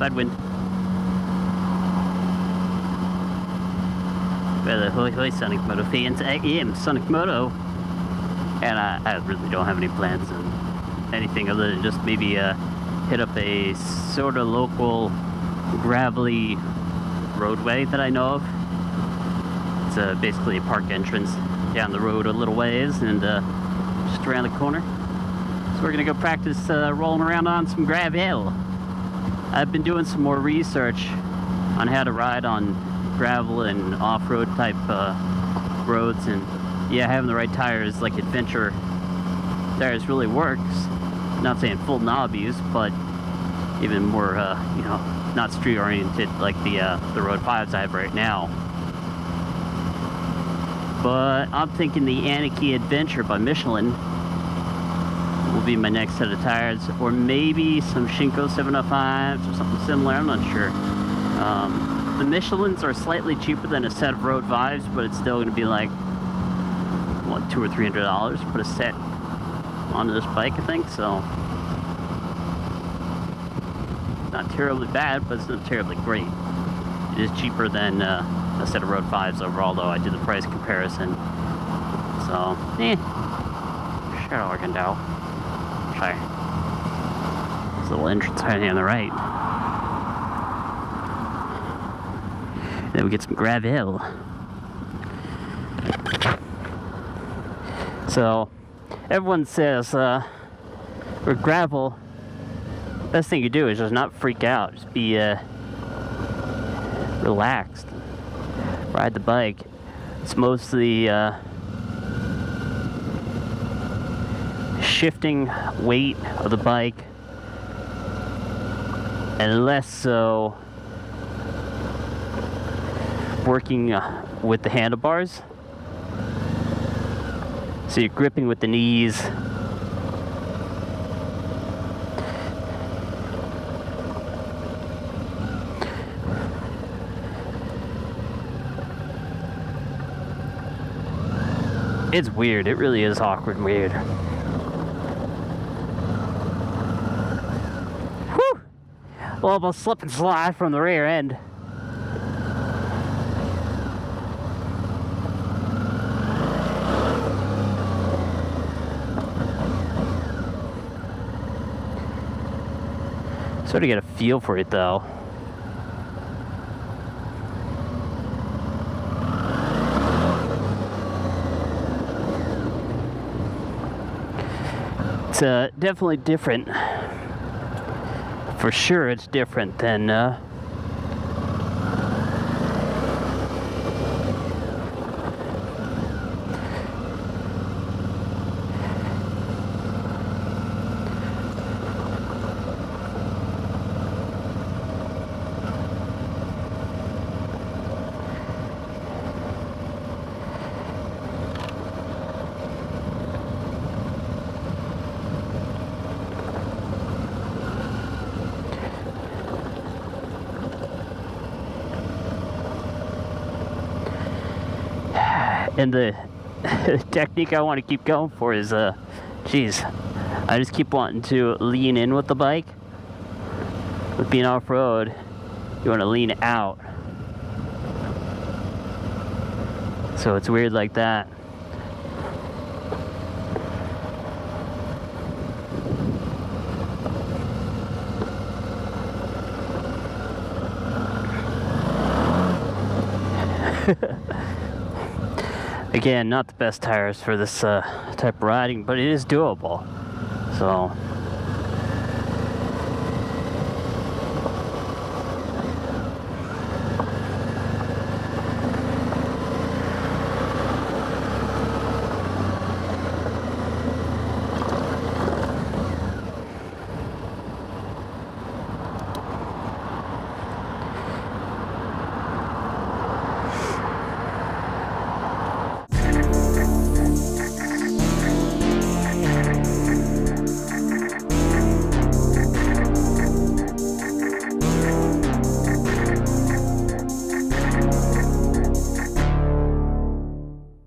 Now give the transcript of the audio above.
side wind. Well, hoi Sonic Moto fans, I am Sonic Moto, and I really don't have any plans on anything other than just maybe hit up a sort of local gravelly roadway that I know of. It's basically a park entrance down the road a little ways and just around the corner. So we're gonna go practice rolling around on some gravel. I've been doing some more research on how to ride on gravel and off-road type roads, and yeah, having the right tires, like adventure tires, really works. Not saying full knob use, but even more, you know, not street oriented like the Road 5s I have right now. But I'm thinking the Anarchy Adventure by Michelin will be my next set of tires, or maybe some Shinko 705s or something similar. I'm not sure. The Michelins are slightly cheaper than a set of Road 5s, but it's still going to be like, what, $200 or $300 to put a set onto this bike, I think. So it's not terribly bad, but it's not terribly great. It is cheaper than a set of Road 5s overall, though. I did the price comparison. So, sure, we can do. Try this little entrance right here on the right. Then we get some gravel. So, everyone says with gravel, best thing you do is just not freak out. Just be relaxed. Ride the bike. It's mostly shifting weight of the bike, and less so working with the handlebars. So you're gripping with the knees. It's weird. It really is awkward and weird. Whew! Well, almost slip and slide from the rear end. Sort of get a feel for it, though. It's definitely different. For sure, it's different than and the technique I want to keep going for is, geez, I just keep wanting to lean in with the bike. With being off-road, you want to lean out. So it's weird like that. Again, not the best tires for this type of riding, but it is doable. So